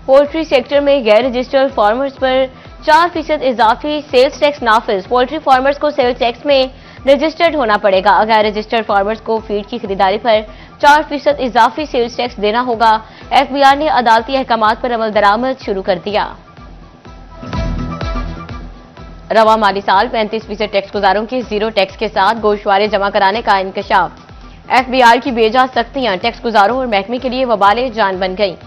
Poultry sector में गैर registered farmers पर 4% इजाफी सेल्स टैक्स नाफिज। पोल्ट्री फार्मर्स को सेल्स टैक्स में रजिस्टर्ड होना पड़ेगा। गैर रजिस्टर्ड फार्मर्स को फीड की खरीदारी पर 4% इजाफी सेल्स टैक्स देना होगा। एफबीआर ने अदालती अहकामात पर अमल दरामद शुरू कर दिया। रवा माली साल 35% टैक्स गुजारों के जीरो टैक्स के साथ गोशवारे जमा कराने का इंकशाफ। एफबीआर की बेजा सख्तियां टैक्स गुजारों और महकमे के लिए वबाले जान बन गई।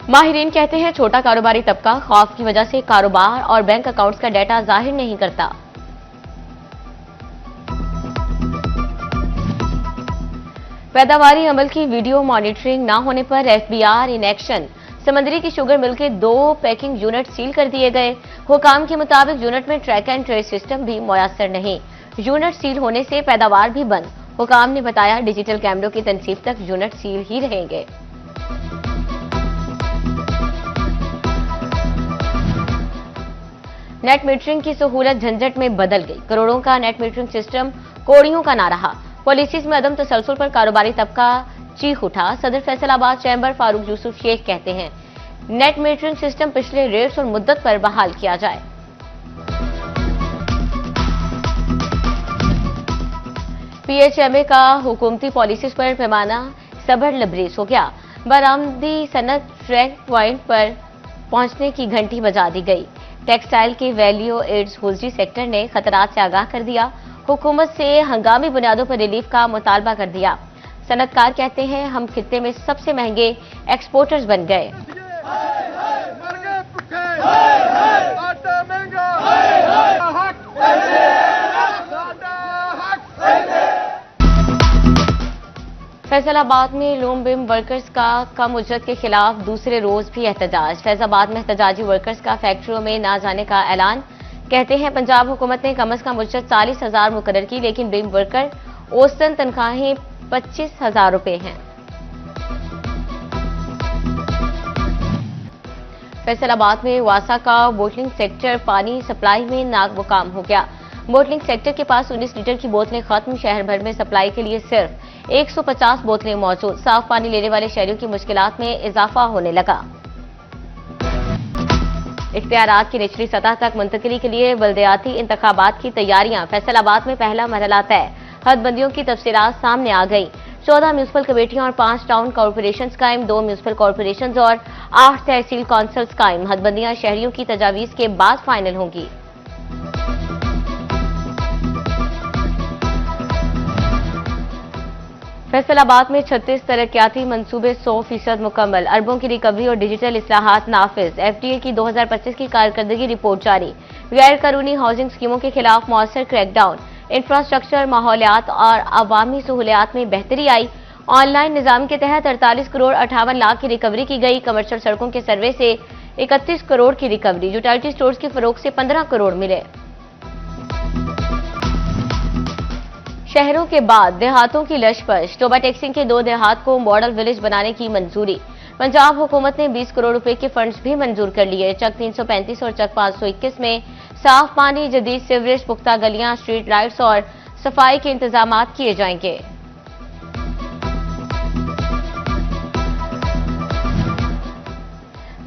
माहिरीन कहते हैं छोटा कारोबारी तबका खौफ की वजह से कारोबार और बैंक अकाउंट्स का डाटा जाहिर नहीं करता। पैदावारी अमल की वीडियो मॉनिटरिंग न होने पर एफबीआर इन एक्शन। समंदरी की शुगर मिल के 2 पैकिंग यूनिट सील कर दिए गए। हुकाम के मुताबिक यूनिट में ट्रैक एंड ट्रेस सिस्टम भी मुयस्सर नहीं। यूनिट सील होने से पैदावार भी बंद। हुकाम ने बताया डिजिटल कैमरों की तनसीब तक यूनिट सील ही रहेंगे। नेट मीटरिंग की सहूलत झंझट में बदल गई। करोड़ों का नेट मीटरिंग सिस्टम कोड़ियों का ना रहा। पॉलिसीज में अदम तसलसल पर कारोबारी तबका चीख उठा। सदर फैसलाबाद चैम्बर फारूक यूसुफ शेख कहते हैं नेट मीटरिंग सिस्टम पिछले रेट्स और मुद्दत पर बहाल किया जाए। पीएचएमए का हुकूमती पॉलिसीज पर पैमाना सबर लबरेज हो गया। बरामदी सनत ट्रैक प्वाइंट पर पहुंचने की घंटी बजा दी गई। टेक्सटाइल के वैल्यू एड्स होल्स्ट्री सेक्टर ने खतरात से आगाह कर दिया। हुकूमत से हंगामी बुनियादों पर रिलीफ का मुतालबा कर दिया। सनतकार कहते हैं हम खित्ते में सबसे महंगे एक्सपोर्टर्स बन गए। फैसलाबाद में लूम बिम वर्कर्स का कम उजरत के खिलाफ दूसरे रोज भी एहतजाज। फैसलाबाद में एहतजाजी वर्कर्स का फैक्ट्रियों में ना जाने का ऐलान। कहते हैं पंजाब हुकूमत ने कम अज कम उजरत 40,000 मुकर्रर की, लेकिन बिम वर्कर औसतन तनख्वाहें 25,000 रुपए हैं। फैसलाबाद में वासा का बोटलिंग सेक्टर पानी सप्लाई में नाकाम हो गया। बोटलिंग सेक्टर के पास 19 लीटर की बोतलें खत्म। शहर भर में सप्लाई के लिए सिर्फ 150 बोतलें मौजूद। साफ पानी लेने वाले शहरियों की मुश्किलात में इजाफा होने लगा। इख्तियारात की निचली सतह तक मुंतकिली के लिए बल्दियाती इंतखाबात की तैयारियां। फैसलाबाद में पहला मरहला तय। हदबंदियों की तफसीलात सामने आ गई। 14 म्यूनिसिपल कमेटियां और 5 टाउन कॉरपोरेशन कायम, 2 म्यूनिसिपल कॉरपोरेशन और 8 तहसील काउंसिल्स कायम। हदबंदियां शहरियों की तजावीज के बाद फाइनल होंगी। फैसलाबाद में 36 तरक्याती मंसूबे 100% मुकम्मल। अरबों की रिकवरी और डिजिटल इस्लाहात नाफिज। एफडीए की 2025 की कारकर्दगी रिपोर्ट जारी। गैर कानूनी हाउसिंग स्कीमों के खिलाफ मौसर क्रैकडाउन। इंफ्रास्ट्रक्चर, माहौलियात और अवामी सहूलियात में बेहतरी आई। ऑनलाइन निजाम के तहत 48 करोड़ 58 लाख की रिकवरी की गई। कमर्शियल सड़कों के सर्वे से 31 करोड़ की रिकवरी। यूटिलिटी स्टोर्स की फरोख्त से 15 करोड़ मिले। शहरों के बाद देहातों की लशपश। टोबा टेक्सिंग के 2 देहात को मॉडल विलेज बनाने की मंजूरी। पंजाब हुकूमत ने 20 करोड़ रुपए के फंड्स भी मंजूर कर लिए। चक 335 और चक 521 में साफ पानी, जदीद सीवरेज, पुख्ता गलियां, स्ट्रीट लाइट्स और सफाई के इंतजाम किए जाएंगे।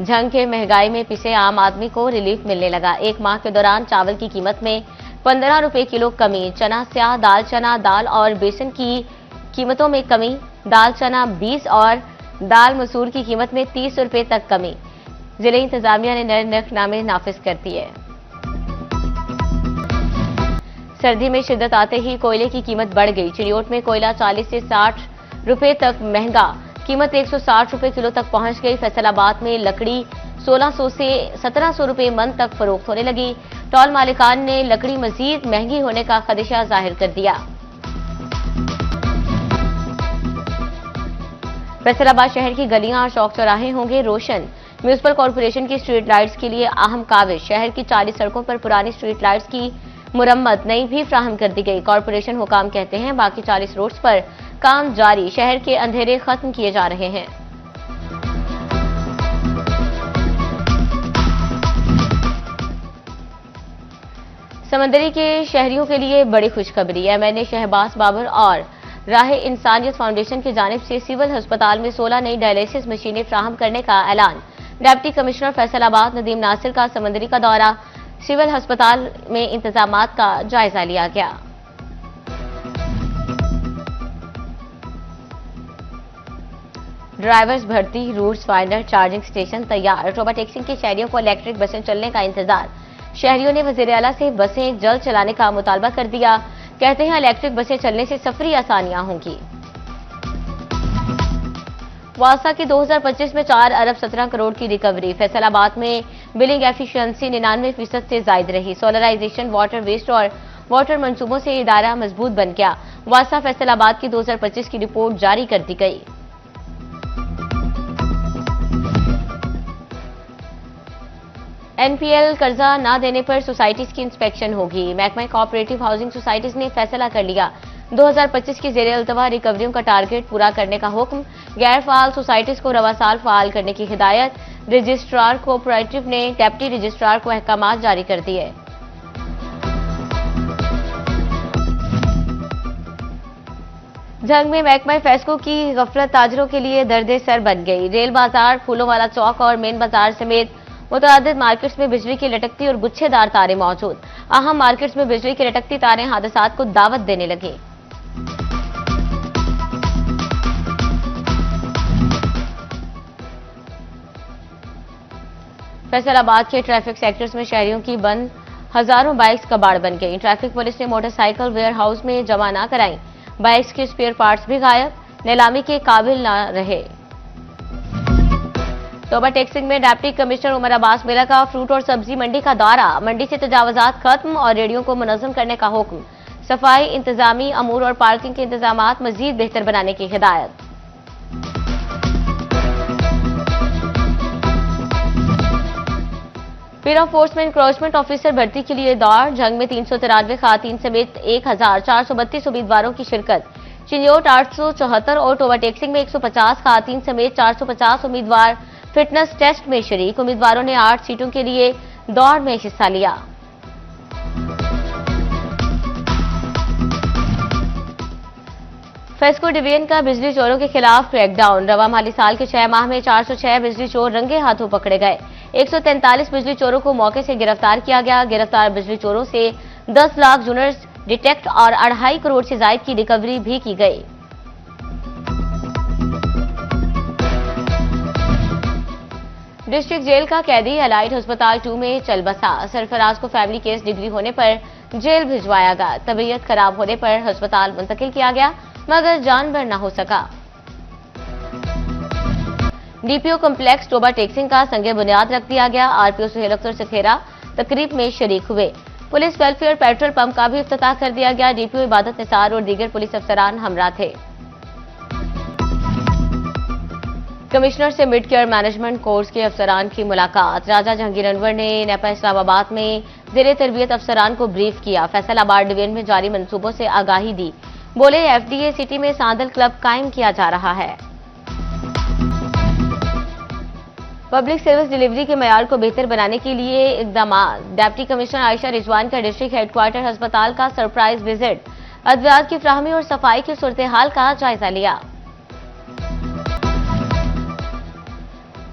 जंग के महंगाई में पिसे आम आदमी को रिलीफ मिलने लगा। 1 माह के दौरान चावल की कीमत में 15 रुपए किलो कमी। चना स्याह, दाल चना, दाल और बेसन की कीमतों में कमी। दाल चना 20 और दाल मसूर की कीमत में 30 रुपए तक कमी। जिले इंतजामिया ने नए नरखनामे नाफिज कर दिए। सर्दी में शिद्दत आते ही कोयले की कीमत बढ़ गई। चिड़ियोट में कोयला 40 से 60 रुपए तक महंगा। कीमत 160 रुपए किलो तक पहुंच गई। फैसलाबाद में लकड़ी 1600 से 1700 रुपए मन तक फरोख्त होने लगी। टॉल मालिकान ने लकड़ी मजीद महंगी होने का खदशा जाहिर कर दिया। फैसलाबाद शहर की गलियां और चौक चौराहे होंगे रोशन। म्यूनिसिपल कॉरपोरेशन की स्ट्रीट लाइट्स के लिए अहम काविश। शहर की 40 सड़कों पर पुरानी स्ट्रीट लाइट्स की मुरम्मत नई भी फ्राहम कर दी गई। कॉरपोरेशन हुकाम कहते हैं बाकी 40 रोड्स पर काम जारी। शहर के अंधेरे खत्म किए जा रहे हैं। समंदरी के शहरियों के लिए बड़ी खुशखबरी। एमएनए शहबाज बाबर और राह इंसानियत फाउंडेशन की जानिब से सिविल अस्पताल में 16 नई डायलिसिस मशीनें फ्राहम करने का ऐलान। डिप्टी कमिश्नर फैसलाबाद नदीम नासिर का समंदरी का दौरा, सिविल अस्पताल में इंतजामात का जायजा लिया गया। ड्राइवर्स भर्ती, रूट्स फाइंडर, चार्जिंग स्टेशन तैयार। टोबा टैक्सी के शहरियों को इलेक्ट्रिक बसें चलने का इंतजार। शहरियों ने वजीर आला से बसें जल्द चलाने का मुतालबा कर दिया। कहते हैं इलेक्ट्रिक बसें चलने से सफरी आसानियां होंगी। वासा की 2025 में 4 अरब 17 करोड़ की रिकवरी। फैसलाबाद में बिलिंग एफिशिएंसी 99% से जायद रही। सोलराइजेशन, वाटर वेस्ट और वाटर मंसूबों से इदारा मजबूत बन गया। वासा फैसलाबाद की 2025 की रिपोर्ट जारी कर दी गई। एनपीएल कर्जा न देने पर सोसाइटीज की इंस्पेक्शन होगी। महकमा कोऑपरेटिव हाउसिंग सोसाइटीज ने फैसला कर लिया। 2025 की जेर अल्तवा रिकवरियों का टारगेट पूरा करने का हुक्म। गैर फाल सोसाइटीज को रवा साल फाल करने की हिदायत। रजिस्ट्रार कोऑपरेटिव ने डेप्टी रजिस्ट्रार को अहकामात जारी कर दिए। जंग में महकमा फैसको की गफलत ताजरों के लिए दर्द सर बन गई। रेल बाजार, फूलों वाला चौक और मेन बाजार समेत मुतअद्दिद मार्केट्स में बिजली की लटकती और गुच्छेदार तारें मौजूद। अहम मार्केट्स में बिजली की लटकती तारें हादसात को दावत देने लगी। फैसलाबाद के ट्रैफिक सेक्टर्स में शहरियों की बंद हजारों बाइक्स कबाड़ बन गई। ट्रैफिक पुलिस ने मोटरसाइकिल वेयर हाउस में जमा न कराई। बाइक्स के स्पेयर पार्ट्स भी गायब, नीलामी के काबिल न रहे। टोबा टैक्सिंग में डिप्टी कमिश्नर उमर अब्बास मिला का फ्रूट और सब्जी मंडी का दौरा। मंडी से तजावजात खत्म और रेडियो को मुनज़्ज़म करने का हुक्म। सफाई, इंतजामी अमूर और पार्किंग के इंतजामात मजीद बेहतर बनाने की हिदायत। पीरा फोर्स में इंक्रोचमेंट ऑफिसर भर्ती के लिए दौड़। जंग में 393 खातीन समेत 1430 उम्मीदवारों की शिरकत। चिन्योट 874 और टोबा टैक्सिंग में 150 खातीन समेत 450 उम्मीदवार फिटनेस टेस्ट में शरीक। उम्मीदवारों ने 8 सीटों के लिए दौड़ में हिस्सा लिया। फेस्को डिवीजन का बिजली चोरों के खिलाफ क्रैकडाउन। रवा माली साल के 6 माह में 406 बिजली चोर रंगे हाथों पकड़े गए। 143 बिजली चोरों को मौके से गिरफ्तार किया गया। गिरफ्तार बिजली चोरों से 10 लाख यूनिट्स डिटेक्ट और 2.5 करोड़ से जायद की रिकवरी भी की गई। डिस्ट्रिक्ट जेल का कैदी एलाइट अस्पताल 2 में चल बसा। सरफराज को फैमिली केस डिग्री होने पर जेल भिजवाया गया। तबीयत खराब होने पर अस्पताल मुंतकिल किया गया, मगर जानबर न हो सका। डीपीओ कॉम्प्लेक्स टोबा टैक्सिंग का संगे बुनियाद रख दिया गया। आरपीओ सुहेल अख्तर सखेरा तकरीब में शरीक हुए। पुलिस वेलफेयर पेट्रोल पंप का भी इफ्तिताह कर दिया गया। डीपीओ इबादत निसार और दीगर पुलिस अफसरान हमरा थे। कमिश्नर से मिड केयर मैनेजमेंट कोर्स के अफसरान की मुलाकात। राजा जहांगीर अनवर ने नेपा इस्लामाबाद में जेर तरबियत अफसरान को ब्रीफ किया। फैसलाबाद डिवीजन में जारी मंसूबों से आगाही दी। बोले एफडीए सिटी में सांदल क्लब कायम किया जा रहा है। पब्लिक सर्विस डिलीवरी के मयार को बेहतर बनाने के लिए इकदाम। डिप्टी कमिश्नर आयशा रिजवान का डिस्ट्रिक्ट हेडक्वार्टर अस्पताल का सरप्राइज विजिट। अद्वियात की फ्राहमी और सफाई की सूरत हाल का जायजा लिया।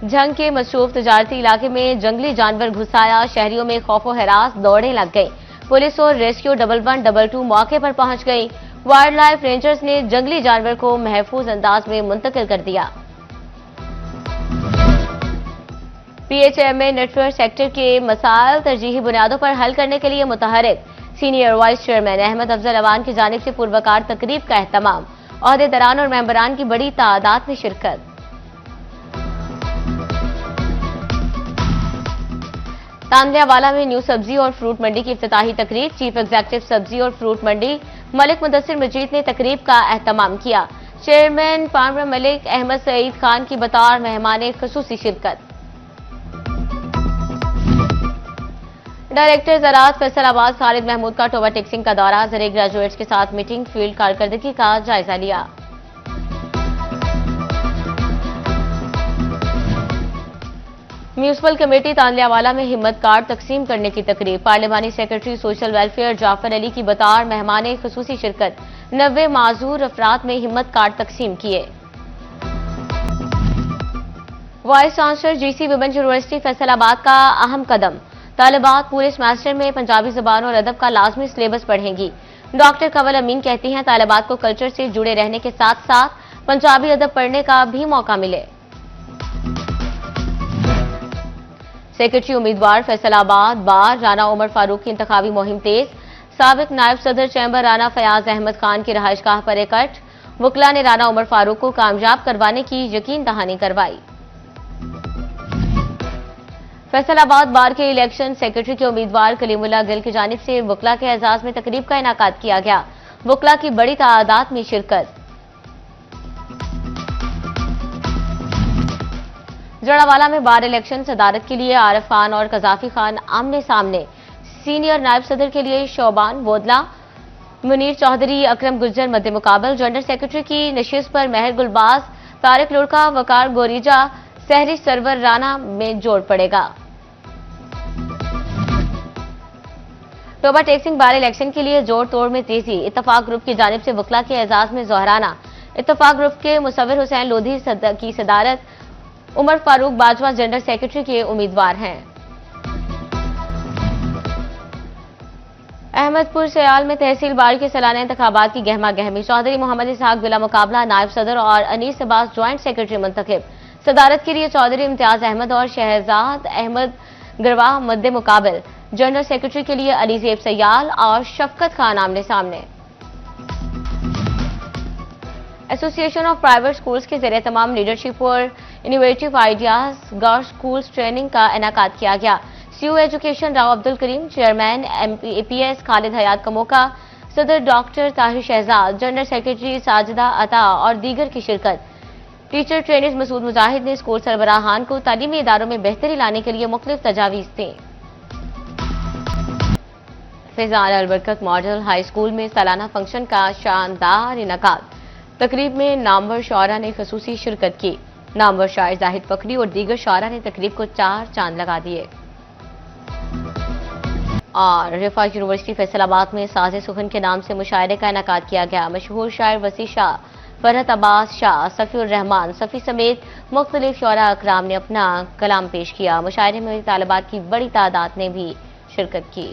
जंग के मशरूफ तजारती इलाके में जंगली जानवर घुस आया। शहरियों में खौफो हरास दौड़े लग गई। पुलिस और रेस्क्यू 1112 मौके पर पहुंच गई। वाइल्ड लाइफ रेंजर्स ने जंगली जानवर को महफूज अंदाज में मुंतकिल कर दिया। पीएचएमए नेटवर्क सेक्टर के मसाइल तरजीही बुनियादों पर हल करने के लिए मुतहरिक। Senior vice chairman Ahmad Afzal Awan की जानिब से पुरवकार तकरीब का एहतमाम। ओहदेदारान और मेंबरान की बड़ी तादाद में शिरकत। तांदलियावाला में न्यू सब्जी और फ्रूट मंडी की इफ्तिताही तकरीब। चीफ एग्जीक्यूटिव सब्जी और फ्रूट मंडी मलिक मुदस्सिर मजीद ने तकरीब का एहतमाम किया। चेयरमैन फार्मर मलिक अहमद सईद खान की बतौर मेहमान खुसूसी शिरकत। डायरेक्टर ज़राअत फैसलाबाद खालिद महमूद का टोबा टैक्सिंग का दौरा। ज़राई ग्रेजुएट्स के साथ मीटिंग, फील्ड कारकर्दगी का जायजा लिया। म्यूनिसिपल कमेटी तांदलियावाला में हिम्मत कार्ड तकसीम करने की तकरीब। पार्लिमानी secretary social welfare Jafar Ali की बतौर मेहमान खुसूसी शिरकत। 90 माजूर अफराद में हिम्मत कार्ड तकसीम किए। Vice chancellor GC women's university Faisalabad का अहम कदम। तालिबात पूरे सेमेस्टर में पंजाबी जबान और अदब का लाजमी सिलेबस पढ़ेंगी। डॉक्टर कंवल अमीन कहती हैं तालिबात को कल्चर से जुड़े रहने के साथ साथ पंजाबी अदब पढ़ने का भी मौका मिले। सेक्रेटरी उम्मीदवार फैसलाबाद बार राना उमर फारूक की इंतखाबी मुहिम तेज। साबिक नायब सदर चैंबर राना फयाज अहमद खान की रहायशगाह पर एकठ। वकला ने राना उमर फारूक को कामयाब करवाने की यकीन दहानी करवाई। फैसलाबाद बार के इलेक्शन सेक्रेटरी के उम्मीदवार कलीमुल्लाह गिल की जानिब से वकला के एजाज में तकरीब का इनाकाद किया गया। वकला की बड़ी तादाद में शिरकत। जड़ावाला में बार इलेक्शन सदारत के लिए आरिफ खान और कजाफी खान आमने सामने। सीनियर नायब सदर के लिए शोबान बोदला, मुनीर चौधरी, अकरम गुज्जर मध्य मुकाबल। जनरल सेक्रेटरी की नशिस्त पर महर गुलबाज, तारिक लुड़का, वकार गोरीजा, सहरी सरवर राना में जोड़ पड़ेगा। टोबा टेक्सिंग बार इलेक्शन के लिए जोड़ तोड़ में तेजी। इत्तफाक ग्रुप की जानिब से वकला के एजाज में जोहराना। इत्तफाक ग्रुप के मुसव्विर हुसैन लोधी की सदारत। उमर फारूक बाजवा जनरल सेक्रेटरी के उम्मीदवार हैं। अहमदपुर सयाल में तहसील बार के सालाना इंतखाबात की गहमा गहमी। चौधरी मोहम्मद इसहाक बिला मुकाबला नायब सदर और अनीस अब्बास ज्वाइंट सेक्रेटरी मुंतखब। सदारत के लिए चौधरी इम्तियाज अहमद और शहजाद अहमद गरवाह मद्दे मुकाबल। जनरल सेक्रेटरी के लिए अली ज़ेब सयाल और शफकत खान आमने सामने। एसोसिएशन ऑफ प्राइवेट स्कूल्स के ज़रिए तमाम लीडरशिप और innovative ideas girls schools training का इनाकाद किया गया। CU education Rao Abdul Karim, chairman APS Khalid Hayat का मौका, सदर doctor Tahir Shahzad, general secretary Sajida Ata और दीगर की शिरकत। टीचर ट्रेनर्स मसूद मुजाहिद ने स्कूल सरबराहान को तालीमी इदारों में बेहतरी लाने के लिए मुख्तलिफ तजावीज़ दी। फैजान अलबरकत मॉडल हाई स्कूल में सालाना फंक्शन का शानदार इनाकाद। तकरीब में नामवर शुआरा ने खसूसी शिरकत की। नामवर शायर जाहिद फकरी और दीगर शुआरा ने तकरीब को 4 चांद लगा दिए। और रिफा यूनिवर्सिटी फैसलाबाद में साज़े सुखन के नाम से मुशायरे का इनाकाद किया गया। मशहूर शायर वसी शाह, फरहत अब्बास शाह, सफ़ीउर रहमान सफ़ी समेत मुख्तलिफ शुआरा अकराम ने अपना कलाम पेश किया। मुशायरे में तालिबात की बड़ी तादाद ने भी शिरकत की।